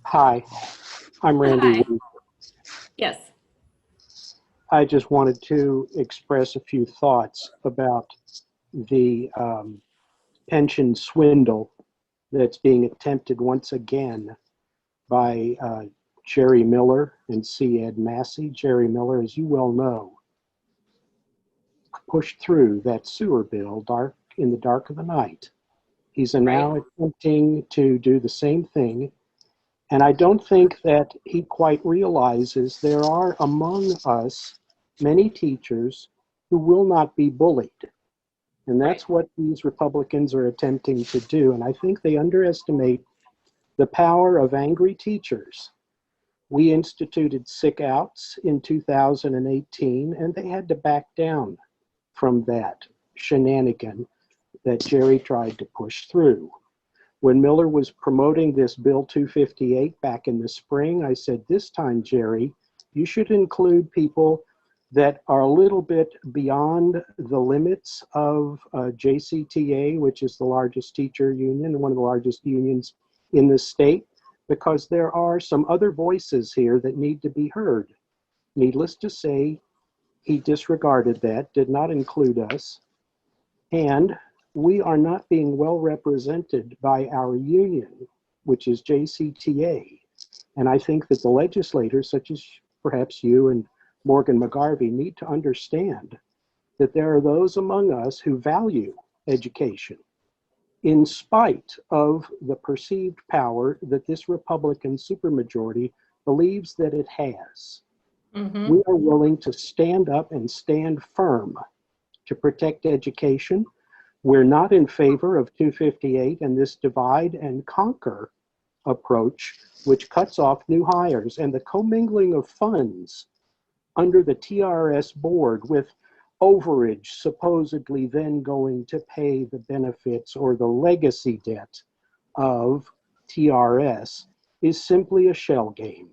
Hi, I'm Randy. Hi. Yes. I just wanted to express a few thoughts about the pension swindle that's being attempted once again by Jerry Miller and C. Ed Massey. Jerry Miller, as you well know, pushed through that sewer bill in the dark of the night. He's Right. now attempting to do the same thing. And I don't think that he quite realizes there are among us many teachers who will not be bullied. And Right. that's what these Republicans are attempting to do. And I think they underestimate the power of angry teachers. We instituted sick outs in 2018, and they had to back down from that shenanigan that Jerry tried to push through. When Miller was promoting this Bill 258 back in the spring, I said, this time, Jerry, you should include people that are a little bit beyond the limits of JCTA, which is the largest teacher union, one of the largest unions in the state, because there are some other voices here that need to be heard. Needless to say, he disregarded that, did not include us, and we are not being well represented by our union, which is JCTA. And I think that the legislators, such as perhaps you and Morgan McGarvey, need to understand that there are those among us who value education in spite of the perceived power that this Republican supermajority believes that it has. Mm-hmm. We are willing to stand up and stand firm to protect education. We're not in favor of 258 and this divide and conquer approach, which cuts off new hires and the commingling of funds under the TRS board with overage supposedly then going to pay the benefits or the legacy debt of TRS is simply a shell game.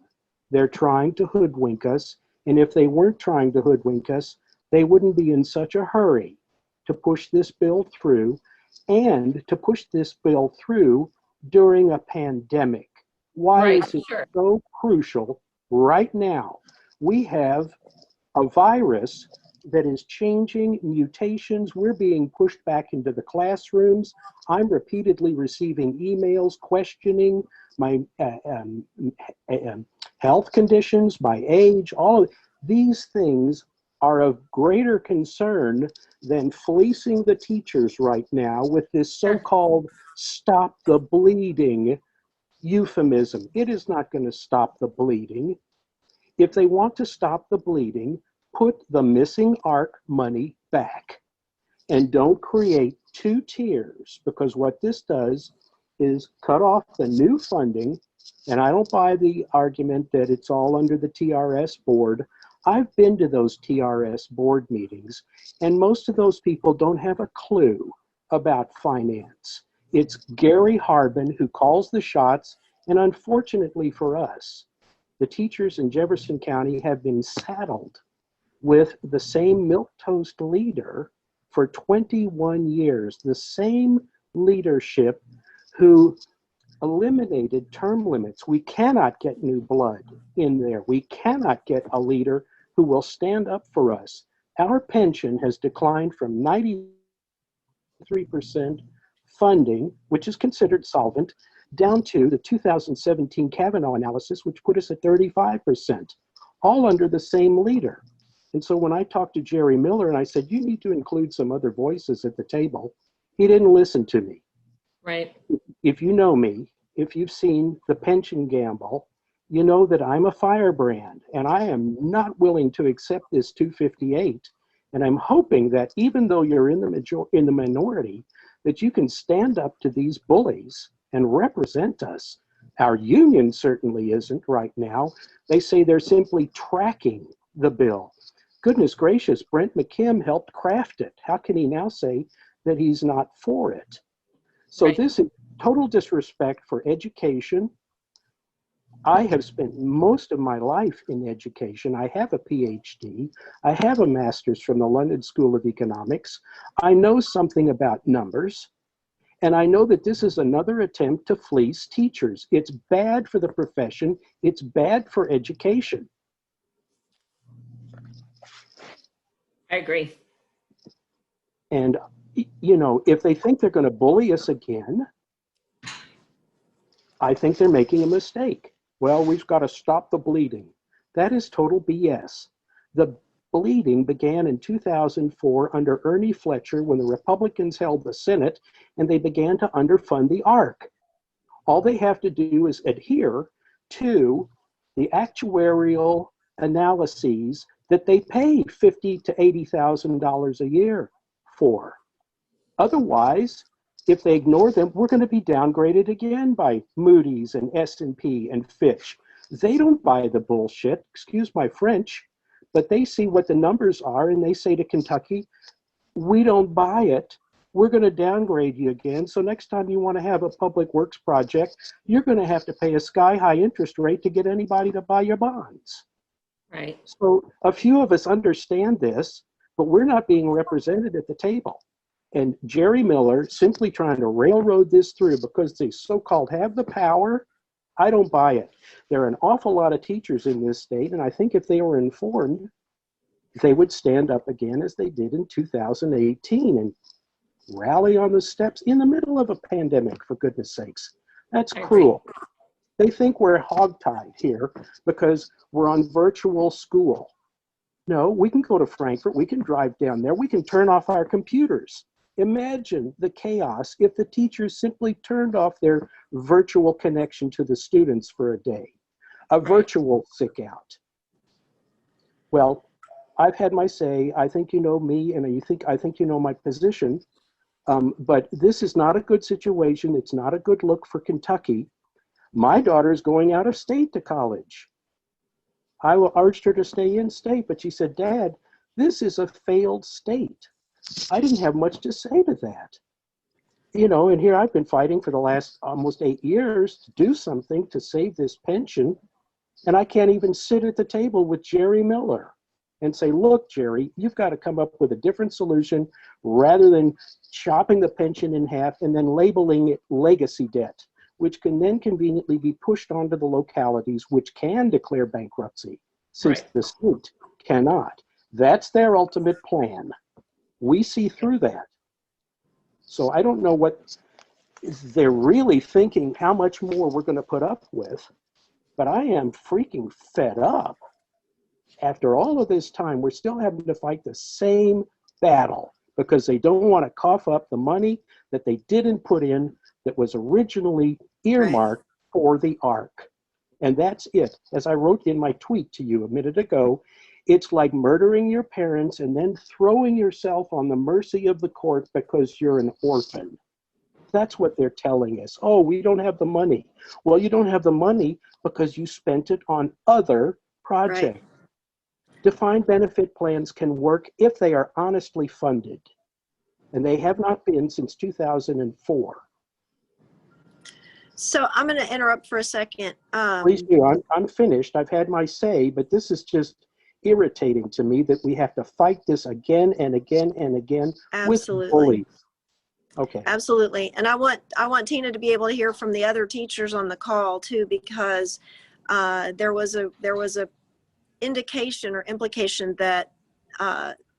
They're trying to hoodwink us, and if they weren't trying to hoodwink us, they wouldn't be in such a hurry to push this bill through, and to push this bill through during a pandemic. Why Right. is it Sure. so crucial right now? We have a virus that is changing mutations. We're being pushed back into the classrooms. I'm repeatedly receiving emails questioning my health conditions, my age, all of these things are of greater concern than fleecing the teachers right now with this Sure. so-called stop the bleeding euphemism. It is not going to stop the bleeding. If they want to stop the bleeding, put the missing ARC money back and don't create two tiers, because what this does is cut off the new funding. And I don't buy the argument that it's all under the TRS board. I've been to those TRS board meetings, and most of those people don't have a clue about finance. It's Gary Harbin who calls the shots, and unfortunately for us, the teachers in Jefferson County have been saddled with the same milquetoast leader for 21 years, the same leadership who eliminated term limits. We cannot get new blood in there. We cannot get a leader who will stand up for us. Our pension has declined from 93% funding, which is considered solvent, down to the 2017 Kavanaugh analysis, which put us at 35%, all under the same leader. And so when I talked to Jerry Miller and I said, you need to include some other voices at the table, he didn't listen to me. Right. If you know me, if you've seen the pension gamble, you know that I'm a firebrand and I am not willing to accept this 258. And I'm hoping that even though you're in the minority, that you can stand up to these bullies and represent us. Our union certainly isn't right now. They say they're simply tracking the bill. Goodness gracious, Brent McKim helped craft it. How can he now say that he's not for it? So Right. this is total disrespect for education. I have spent most of my life in education. I have a PhD. I have a master's from the London School of Economics. I know something about numbers. And I know that this is another attempt to fleece teachers. It's bad for the profession. It's bad for education. I agree. And, you know, if they think they're going to bully us again, I think they're making a mistake. Well, we've got to stop the bleeding. That is total BS. The bleeding began in 2004 under Ernie Fletcher when the Republicans held the Senate and they began to underfund the ARC. All they have to do is adhere to the actuarial analyses that they paid $50,000 to $80,000 a year for. Otherwise, if they ignore them, we're going to be downgraded again by Moody's and S&P and Fitch. They don't buy the bullshit, excuse my French, but they see what the numbers are and they say to Kentucky, we don't buy it. We're going to downgrade you again. So next time you want to have a public works project, you're going to have to pay a sky-high interest rate to get anybody to buy your bonds. Right. So a few of us understand this, but we're not being represented at the table. And Jerry Miller simply trying to railroad this through because they so-called have the power, I don't buy it. There are an awful lot of teachers in this state, and I think if they were informed, they would stand up again as they did in 2018 and rally on the steps in the middle of a pandemic, for goodness sakes. That's cruel. They think we're hogtied here because we're on virtual school. No, we can go to Frankfurt, we can drive down there, we can turn off our computers. Imagine the chaos if the teachers simply turned off their virtual connection to the students for a day, a virtual sick out. Well, I've had my say. I think you know me, and I think you know my position. But this is not a good situation. It's not a good look for Kentucky. My daughter's going out of state to college. I urged her to stay in state, but she said, Dad, this is a failed state. I didn't have much to say to that. You know, and here I've been fighting for the last almost 8 years to do something to save this pension, and I can't even sit at the table with Jerry Miller and say, look, Jerry, you've got to come up with a different solution rather than chopping the pension in half and then labeling it legacy debt, which can then conveniently be pushed onto the localities which can declare bankruptcy, since the state cannot. That's their ultimate plan. We see through that. So I don't know what they're really thinking, how much more we're going to put up with, but I am freaking fed up. After all of this time, we're still having to fight the same battle because they don't want to cough up the money that they didn't put in that was originally earmarked for the ARC. And that's it. As I wrote in my tweet to you a minute ago, it's like murdering your parents and then throwing yourself on the mercy of the court because you're an orphan. That's what they're telling us. Oh, we don't have the money. Well, you don't have the money because you spent it on other projects. Right. Defined benefit plans can work if they are honestly funded, and they have not been since 2004. So I'm going to interrupt for a second. Please do. I'm finished. I've had my say, but this is just irritating to me that we have to fight this again and again and again. Absolutely. With bullies. Okay. Absolutely. And I want Tina to be able to hear from the other teachers on the call too, because there was a indication or implication that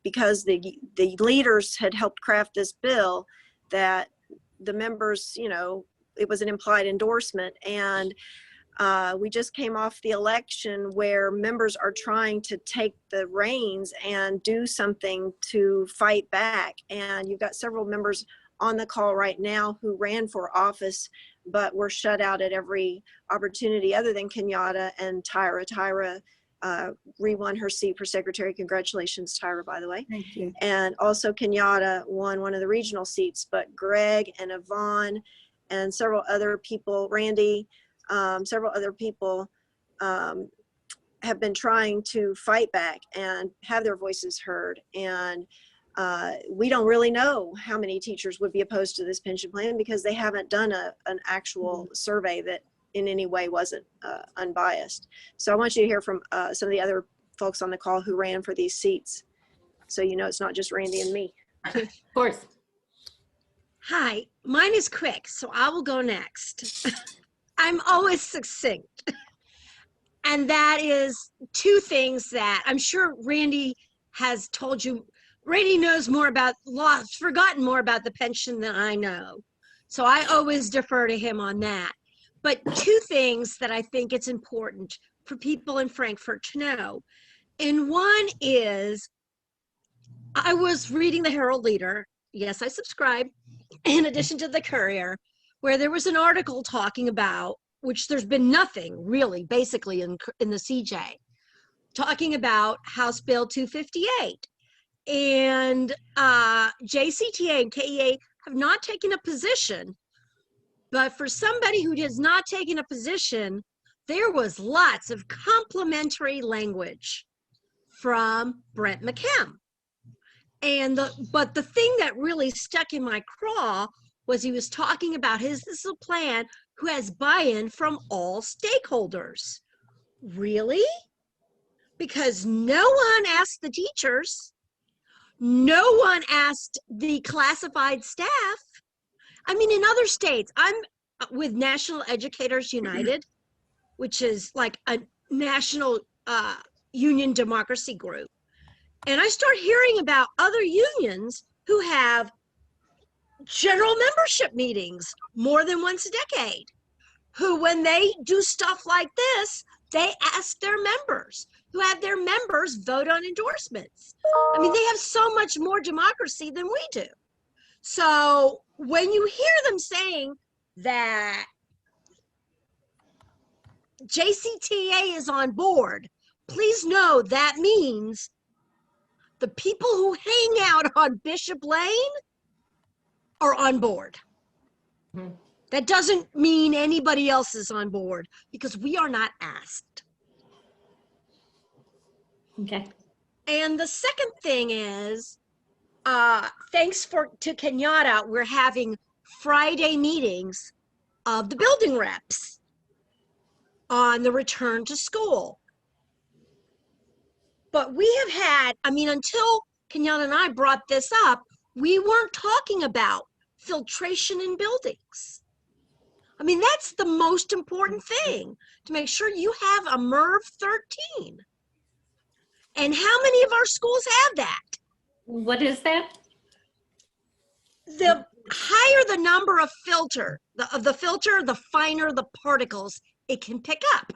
because the leaders had helped craft this bill, that the members, you know, it was an implied endorsement. And we just came off the election where members are trying to take the reins and do something to fight back. And you've got several members on the call right now who ran for office, but were shut out at every opportunity other than Kenyatta and Tyra. Tyra re-won her seat for secretary. Congratulations, Tyra, by the way. Thank you. And also Kenyatta won one of the regional seats, but Greg and Yvonne and several other people, Randy, several other people have been trying to fight back and have their voices heard. And we don't really know how many teachers would be opposed to this pension plan because they haven't done an actual survey that in any way wasn't unbiased. So I want you to hear from some of the other folks on the call who ran for these seats. So you know it's not just Randy and me. Of course. Hi, Mine is quick, so I will go next. I'm always succinct. And that is two things that I'm sure Randy has told you. Randy knows more about law, forgotten more about the pension than I know. So I always defer to him on that. But two things that I think it's important for people in Frankfurt to know. And one is, I was reading the Herald Leader. Yes, I subscribe. In addition to the Courier, where there was an article talking about, which there's been nothing really basically in the CJ, talking about House Bill 258. And JCTA and KEA have not taken a position, but for somebody who has not taken a position, there was lots of complimentary language from Brent McKim. And but the thing that really stuck in my craw was he was talking about this is a plan who has buy-in from all stakeholders. Really? Because no one asked the teachers. No one asked the classified staff. I mean, in other states, I'm with National Educators United, which is like a national union democracy group. And I start hearing about other unions who have general membership meetings more than once a decade, who when they do stuff like this, they ask their members, who have their members vote on endorsements. I mean, they have so much more democracy than we do. So when you hear them saying that JCTA is on board, please know that means the people who hang out on Bishop Lane are on board. Mhm. That doesn't mean anybody else is on board because we are not asked. Okay. And the second thing is, thanks to Kenyatta, we're having Friday meetings of the building reps on the return to school. But we have had, I mean, until Kenyatta and I brought this up, we weren't talking about filtration in buildings. I mean, that's the most important thing, to make sure you have a MERV 13. And how many of our schools have that? What is that? The higher the number of filter, the finer the particles it can pick up.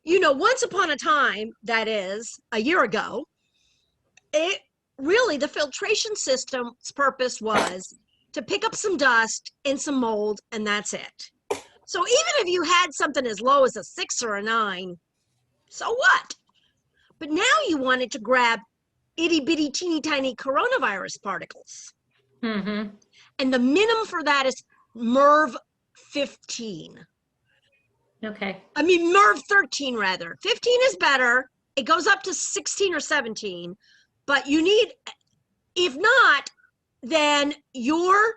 You know, once upon a time, that is a year ago, it really, the filtration system's purpose was to pick up some dust and some mold, and that's it. So even if you had something as low as a 6 or a 9, so what? But now you wanted to grab itty bitty teeny tiny coronavirus particles. Mm-hmm. And the minimum for that is MERV 15. Okay. I mean, MERV 13 rather. 15 is better. It goes up to 16 or 17. But you need, if not, then your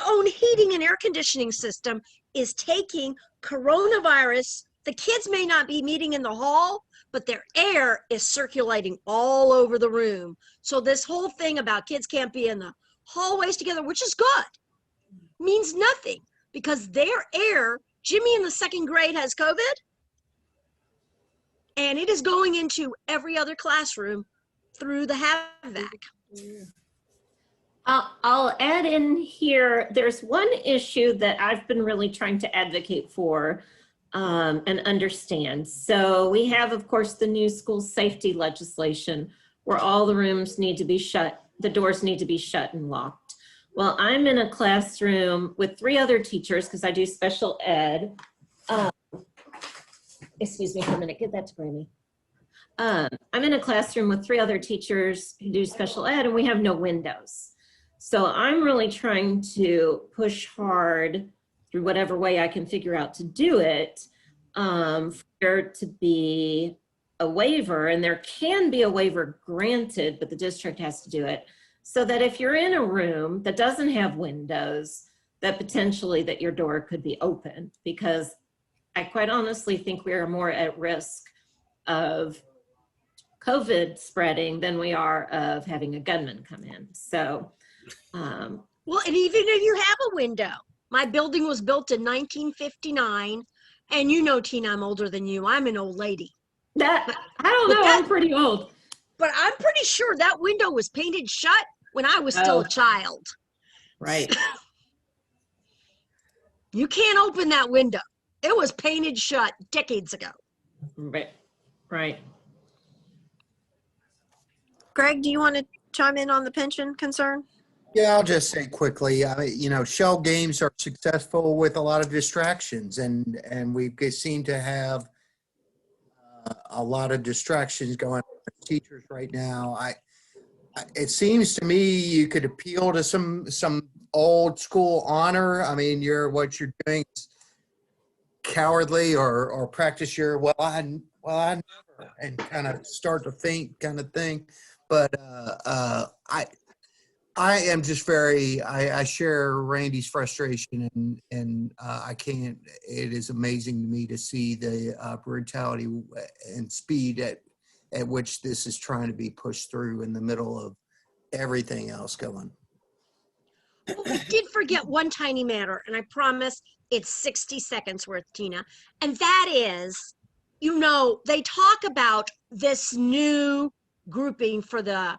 own heating and air conditioning system is taking coronavirus. The kids may not be meeting in the hall, but their air is circulating all over the room. So this whole thing about kids can't be in the hallways together, which is good, means nothing because their air, Jimmy in the 2nd grade has COVID, and it is going into every other classroom through the HVAC. I'll add in here, there's one issue that I've been really trying to advocate for and understand. So we have, of course, the new school safety legislation where all the rooms need to be shut, the doors need to be shut and locked. Well, I'm in a classroom with 3 other teachers because I do special ed. Excuse me for a minute, get that to Brandy. I'm in a classroom with 3 other teachers who do special ed and we have no windows. So I'm really trying to push hard through whatever way I can figure out to do it for there to be a waiver, and there can be a waiver granted, but the district has to do it, so that if you're in a room that doesn't have windows, that potentially that your door could be open, because I quite honestly think we are more at risk of COVID spreading than we are of having a gunman come in. So Well, and even if you have a window, my building was built in 1959, and you know, Tina, I'm older than you. I'm an old lady. That, I don't But know, that- I'm pretty old. But I'm pretty sure that window was painted shut when I was still Oh. a child. Right. You can't open that window. It was painted shut decades ago. Right. Right. Greg, do you want to chime in on the pension concern? Yeah, I'll just say quickly, shell games are successful with a lot of distractions, and we seem to have a lot of distractions going on with teachers right now. It seems to me you could appeal to some old school honor. I mean, what you're doing is cowardly, or practice your well I never, and kind of start to think kind of thing. But I am just I share Randy's frustration, and I can't, it is amazing to me to see the brutality and speed at which this is trying to be pushed through in the middle of everything else going. Well, we did forget one tiny matter, and I promise it's 60 seconds worth, Tina. And that is, they talk about this new grouping for the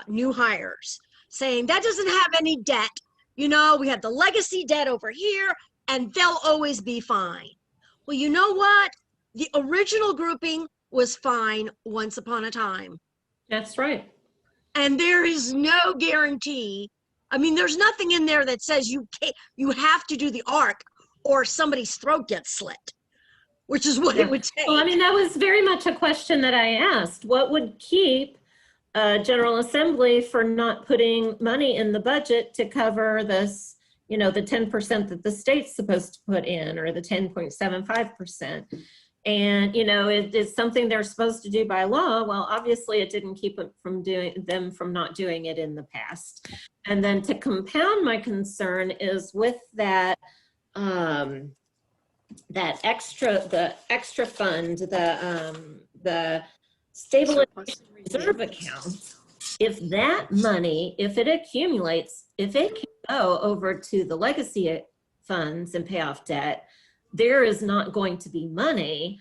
new hires, saying that doesn't have any debt. We have the legacy debt over here, and they'll always be fine. Well, you know what? The original grouping was fine once upon a time. That's right. And there is no guarantee. I mean, there's nothing in there that says you have to do the ARC or somebody's throat gets slit, which is what it would take. Well, I mean, that was very much a question that I asked. What would keep General Assembly for not putting money in the budget to cover this, the 10% that the state's supposed to put in, or the 10.75%? And, it's something they're supposed to do by law. Well, obviously it didn't keep them from not doing it in the past. And then to compound my concern is with the extra fund, the stabilization reserve account. If that money, if it accumulates, if it can go over to the legacy funds and pay off debt, there is not going to be money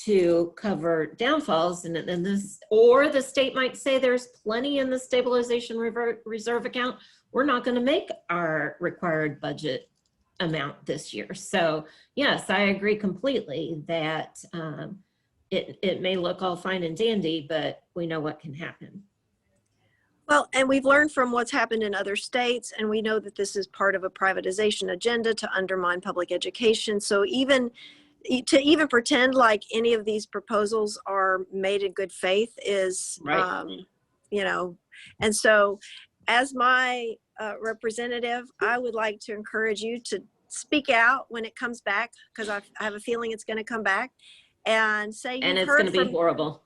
to cover downfalls, and this, or the state might say there's plenty in the stabilization reserve account. We're not going to make our required budget amount this year. So yes, I agree completely that it may look all fine and dandy, but we know what can happen. Well, and we've learned from what's happened in other states, and we know that this is part of a privatization agenda to undermine public education. So even pretend like any of these proposals are made in good faith is, Right. And so as my representative, I would like to encourage you to speak out when it comes back, because I have a feeling it's going to come back, and say And it's going to be horrible.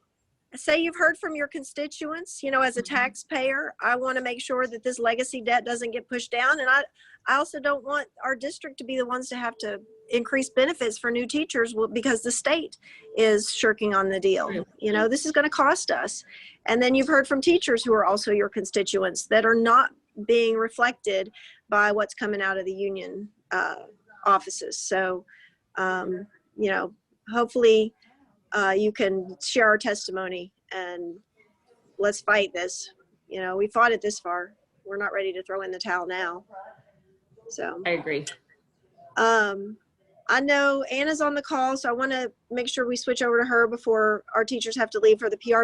Say you've heard from your constituents. As a taxpayer, I want to make sure that this legacy debt doesn't get pushed down. And I also don't want our district to be the ones to have to increase benefits for new teachers because the state is shirking on the deal. This is going to cost us. And then you've heard from teachers who are also your constituents that are not being reflected by what's coming out of the union offices. So, hopefully you can share our testimony, and let's fight this. We fought it this far. We're not ready to throw in the towel now. So I agree. I know Anna's on the call, so I want to make sure we switch over to her before our teachers have to leave for the PR